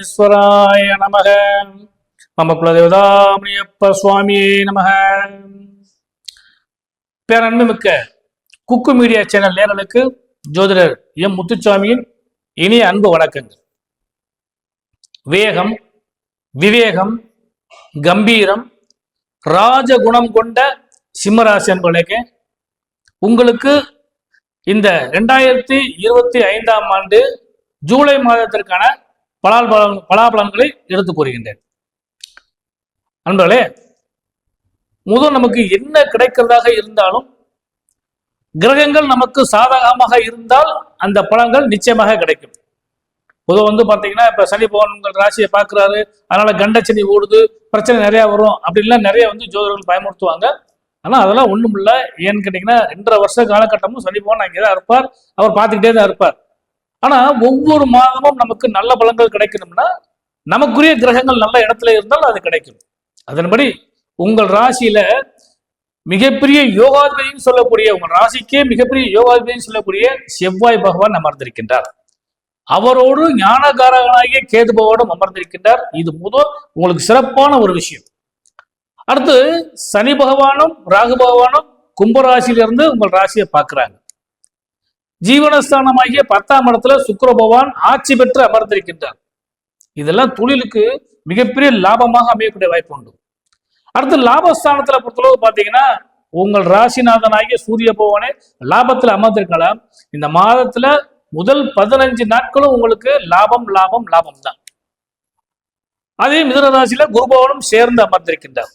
விக்னேஸ்வராய நமக. மம குலதேவதாமணியப்ப சுவாமியே நமக. பேரன்புமிக்க குக்கு மீடியா சேனல் நேயர்களுக்கு ஜோதிடர் எம் முத்துசாமியின் இனிய அன்பு வணக்கங்கள். வேகம், விவேகம், கம்பீரம், ராஜகுணம் கொண்ட சிம்மராசி அன்பர்களுக்கு உங்களுக்கு இந்த 2025 ஆண்டு ஜூலை மாதத்திற்கான பலாபலன்களை எடுத்து கூறுகின்றேன். நண்பர்களே, முதல் நமக்கு என்ன கிடைக்கிறதாக இருந்தாலும் கிரகங்கள் நமக்கு சாதகமாக இருந்தால் அந்த பலன்கள் நிச்சயமாக கிடைக்கும். பொதுவாக பாத்தீங்கன்னா இப்ப சனி பகவான் உங்கள் ராசியை பார்க்கிறாரு, அதனால கண்டச்சனி ஓடுது, பிரச்சனை நிறைய வரும் அப்படின்லாம் நிறைய ஜோதிடர்கள் பயமுறுத்துவாங்க. ஆனா அதெல்லாம் ஒண்ணும் இல்லை. ஏன்னு கேட்டீங்கன்னா 2.5 வருஷ காலகட்டமும் சனி பகவான் அங்கேதான் இருப்பார், அவர் பார்த்துக்கிட்டே தான் இருப்பார். ஆனா ஒவ்வொரு மாதமும் நமக்கு நல்ல பலன்கள் கிடைக்கணும்னா நமக்குரிய கிரகங்கள் நல்ல இடத்துல இருந்தால் அது கிடைக்கும். அதன்படி உங்கள் ராசியில மிகப்பெரிய யோகாதிபதியும் சொல்லக்கூடிய, உங்கள் ராசிக்கே மிகப்பெரிய யோகாதிபதியும் சொல்லக்கூடிய செவ்வாய் பகவான் அமர்ந்திருக்கின்றார். அவரோடு ஞானகாரகனாகிய கேது பகவானும் அமர்ந்திருக்கின்றார். இது முதல் உங்களுக்கு சிறப்பான ஒரு விஷயம். அடுத்து சனி பகவானும் ராகு பகவானும் கும்பராசியிலிருந்து உங்கள் ராசியை பார்க்கிறாங்க. ஜீவனஸ்தானமாகிய 10ஆம் இடத்துல சுக்கிர பகவான் ஆட்சி பெற்று அமர்ந்திருக்கின்றார். இதெல்லாம் தொழிலுக்கு மிகப்பெரிய லாபமாக அமையக்கூடிய வாய்ப்பு உண்டு. அடுத்து லாபஸ்தானத்துல பொறுத்தளவு பாத்தீங்கன்னா உங்கள் ராசிநாதனாகிய சூரிய பகவானே லாபத்துல அமர்ந்திருக்கலாம். இந்த மாதத்துல முதல் 15 நாட்களும் உங்களுக்கு லாபம் லாபம் லாபம் தான். அதே மிதுன ராசியில குரு பகவானும் சேர்ந்து அமர்ந்திருக்கின்றார்.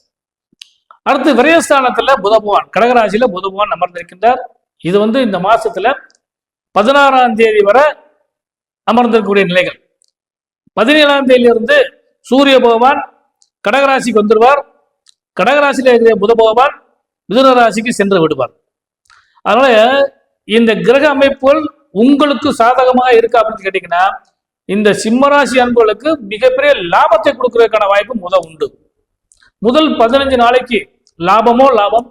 அடுத்து விரயஸ்தானத்துல புத பகவான், கடகராசியில புத பகவான் அமர்ந்திருக்கின்றார். இது இந்த மாசத்துல 16ஆம் தேதி வரை அமர்ந்திருக்கக்கூடிய நிலைகள். 17ஆம் தேதியிலிருந்து சூரிய பகவான் கடகராசிக்கு வந்துடுவார். கடகராசியில இருக்கிற புத பகவான் மிதுன ராசிக்கு சென்று விடுவார். அதனால இந்த கிரக அமைப்புகள் உங்களுக்கு சாதகமாக இருக்கா அப்படின்னு கேட்டீங்கன்னா இந்த சிம்மராசி அன்புகளுக்கு மிகப்பெரிய லாபத்தை கொடுக்கறதுக்கான வாய்ப்பு உண்டு. முதல் 15 நாளைக்கு லாபமோ லாபம்,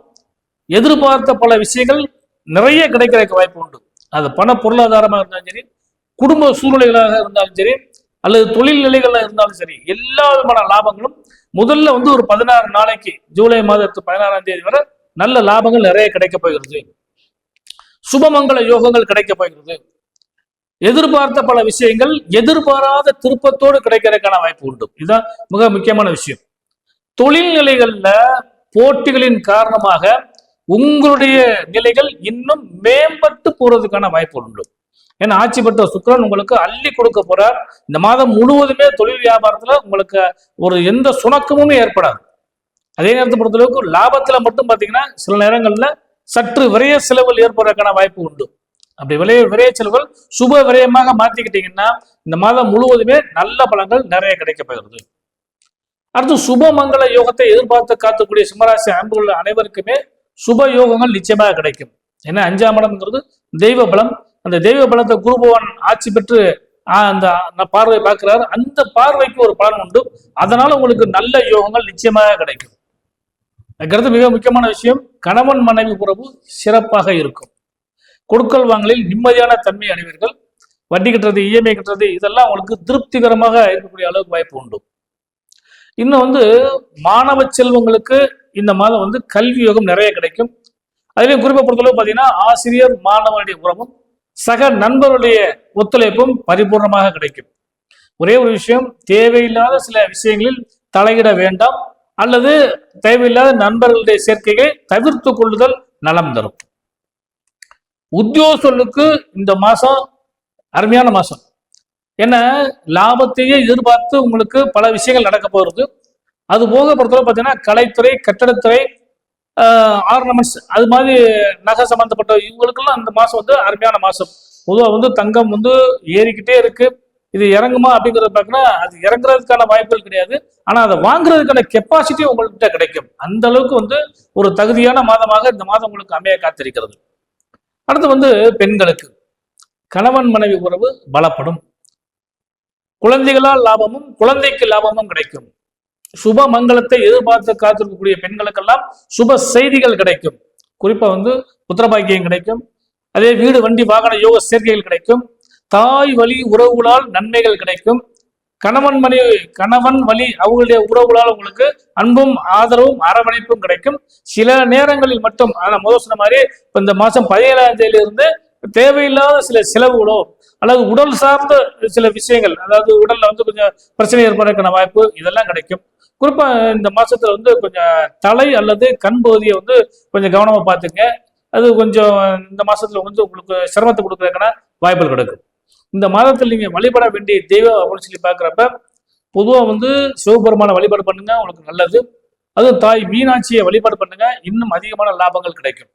எதிர்பார்த்த பல விஷயங்கள் நிறைய கிடைக்கிறதுக்கு வாய்ப்பு உண்டு. அது பண பொருளாதாரமாக இருந்தாலும் சரி, குடும்ப சூழ்நிலைகளாக இருந்தாலும் சரி, அல்லது தொழில் நிலைகள்ல இருந்தாலும் சரி, எல்லா விதமான லாபங்களும் முதல்ல ஒரு 16 நாளைக்கு ஜூலை மாதத்து 16ஆம் தேதி வரை நல்ல லாபங்கள் நிறைய கிடைக்க போகிறது. சுபமங்கல யோகங்கள் கிடைக்க போகிறது. எதிர்பார்த்த பல விஷயங்கள் எதிர்பாராத திருப்பத்தோடு கிடைக்கிறதுக்கான வாய்ப்பு உண்டு. இதுதான் மிக முக்கியமான விஷயம். தொழில் நிலைகள்ல போட்டிகளின் காரணமாக உங்களுடைய நிலைகள் இன்னும் மேம்பட்டு போறதுக்கான வாய்ப்பு உண்டு. ஏன்னா ஆட்சி பெற்ற சுக்கிரன் உங்களுக்கு அள்ளி கொடுக்க போறார். இந்த மாதம் முழுவதுமே தொழில் வியாபாரத்துல உங்களுக்கு ஒரு எந்த சுணக்கமுமே ஏற்படாது. அதே நேரத்தை பொறுத்தளவுக்கு லாபத்துல மட்டும் பாத்தீங்கன்னா சில நேரங்கள்ல சற்று விரைய செலவுகள் ஏற்படுறதுக்கான வாய்ப்பு உண்டு. அப்படி விரைய செலவுகள் சுப விரயமாக மாத்திக்கிட்டீங்கன்னா இந்த மாதம் முழுவதுமே நல்ல பலன்கள் நிறைய கிடைக்க போகிறது. அடுத்து சுபமங்கல யோகத்தை எதிர்பார்த்து காத்துக்கூடிய சிம்மராசி அன்புகள் அனைவருக்குமே சுப யோகங்கள் நிச்சயமாக கிடைக்கும். ஏன்னா 5ஆம் இடம்ங்கிறது தெய்வ பலம். அந்த தெய்வ பலத்தை குரு பகவான் ஆட்சி பெற்று அந்த பார்வை பார்க்கிறார். அந்த பார்வைக்கு ஒரு பலன் உண்டு. அதனால உங்களுக்கு நல்ல யோகங்கள் நிச்சயமாக கிடைக்கும். அதுக்கடுத்து மிக முக்கியமான விஷயம், கணவன் மனைவி உறவு சிறப்பாக இருக்கும். கொடுக்கல் வாங்கலில் நிம்மதியான தன்மை அடைவீர்கள். வட்டி கட்டுறது, இஎம்ஐ கட்டுறது, இதெல்லாம் உங்களுக்கு திருப்திகரமாக இருக்கக்கூடிய அளவுக்கு வாய்ப்பு உண்டு. இன்னும் மாணவ செல்வங்களுக்கு இந்த மாதம் கல்வி யோகம் நிறைய கிடைக்கும். அதுலேயும் குறிப்பை பொறுத்தளவு பார்த்தீங்கன்னா ஆசிரியர் மாணவனுடைய உறவும் சக நண்பர்களுடைய ஒத்துழைப்பும் பரிபூர்ணமாக கிடைக்கும். ஒரே ஒரு விஷயம், தேவையில்லாத சில விஷயங்களில் தலையிட வேண்டாம், அல்லது தேவையில்லாத நண்பர்களுடைய சேர்க்கையை தவிர்த்து கொள்ளுதல் நலம் தரும். உத்தியோகங்களுக்கு இந்த மாசம் அருமையான மாசம். ஏன்னா லாபத்தையே எதிர்பார்த்து உங்களுக்கு பல விஷயங்கள் நடக்க போகிறது. அது போக பொறுத்தவரை பார்த்தீங்கன்னா கலைத்துறை, கட்டடத்துறை, ஆர்னமெண்ட்ஸ், அது மாதிரி நகை சம்பந்தப்பட்ட இவங்களுக்கெல்லாம் இந்த மாசம் அருமையான மாசம். பொதுவாக தங்கம் ஏறிக்கிட்டே இருக்கு. இது இறங்குமா அப்படிங்கிறத பார்க்கனா அது இறங்குறதுக்கான வாய்ப்புகள் கிடையாது. ஆனா அதை வாங்குறதுக்கான கெப்பாசிட்டி உங்கள்கிட்ட கிடைக்கும். அந்த அளவுக்கு ஒரு தகுதியான மாதமாக இந்த மாதம் உங்களுக்கு அமைய காத்திருக்கிறது. அடுத்து பெண்களுக்கு கணவன் மனைவி உறவு பலப்படும். குழந்தைகளால் லாபமும் குழந்தைக்கு லாபமும் கிடைக்கும். சுப மங்களத்தை எதிர்பார்த்து காத்திருக்கக்கூடிய பெண்களுக்கெல்லாம் சுப செய்திகள் கிடைக்கும். குறிப்பா புத்திரபாக்கியம் கிடைக்கும். அதே வீடு வண்டி வாகன யோக சேர்க்கைகள் கிடைக்கும். தாய் வழி உறவுகளால் நன்மைகள் கிடைக்கும். கணவன் வழி அவங்களுடைய உறவுகளால் உங்களுக்கு அன்பும் ஆதரவும் அரவணைப்பும் கிடைக்கும். சில நேரங்களில் மட்டும் முதல் சொன்ன மாதிரி இப்ப இந்த மாசம் 17ஆம் தேதியிலிருந்து தேவையில்லாத சில செலவுகளோ அல்லது உடல் சார்ந்த சில விஷயங்கள், அதாவது உடல்ல கொஞ்சம் பிரச்சனை ஏற்படுறதுக்கான வாய்ப்பு இதெல்லாம் கிடைக்கும். குறிப்பா இந்த மாசத்துல கொஞ்சம் தலை அல்லது கண் பகுதியை கொஞ்சம் கவனமா பார்த்துங்க. அது கொஞ்சம் இந்த மாசத்துல உங்களுக்கு சிரமத்தை கொடுக்கறதுக்கான வாய்ப்புகள் கிடைக்கும். இந்த மாதத்தில் நீங்க வழிபட வேண்டிய தெய்வம் அப்படின்னு சொல்லி பார்க்குறப்ப பொதுவாக சிவபெருமான வழிபாடு பண்ணுங்க, உங்களுக்கு நல்லது. அதுவும் தாய் மீனாட்சியை வழிபாடு பண்ணுங்க, இன்னும் அதிகமான லாபங்கள் கிடைக்கும்.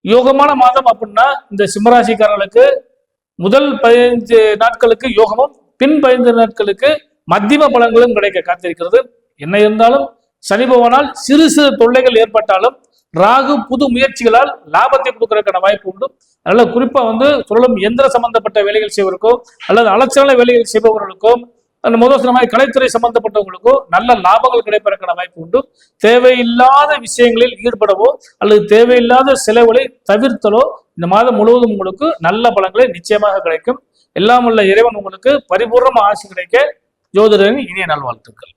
யோகமான மாதம் அப்படின்னா இந்த சிம்மராசிக்காரர்களுக்கு முதல் 15 நாட்களுக்கு யோகமும் பின் 15 நாட்களுக்கு மத்தியம பலன்களும் கிடைக்க காத்திருக்கிறது. என்ன இருந்தாலும் சனி பகவானால் சிறு சிறு தொல்லைகள் ஏற்பட்டாலும் ராகு புது முயற்சிகளால் லாபத்தை கொடுக்கறதுக்கான வாய்ப்பு உண்டு. அதனால குறிப்பா சுழலும் எந்திர சம்பந்தப்பட்ட வேலைகள் செய்வதற்கோ அல்லது அலட்சியான வேலைகள் செய்பவர்களுக்கோ அந்த முதல் சொன்ன மாதிரி கலைத்துறை சம்பந்தப்பட்டவங்களுக்கோ நல்ல லாபங்கள் கிடைப்பதற்கான வாய்ப்பு உண்டு. தேவையில்லாத விஷயங்களில் ஈடுபடவோ அல்லது தேவையில்லாத செலவுகளை தவிர்த்தலோ இந்த மாதம் முழுவதும் உங்களுக்கு நல்ல பலன்களை நிச்சயமாக கிடைக்கும். எல்லாம் உள்ள இறைவன் உங்களுக்கு பரிபூர்ண ஆசி கிடைக்க ஜோதிடரின் இனிய நல்வாழ்த்துக்கள்.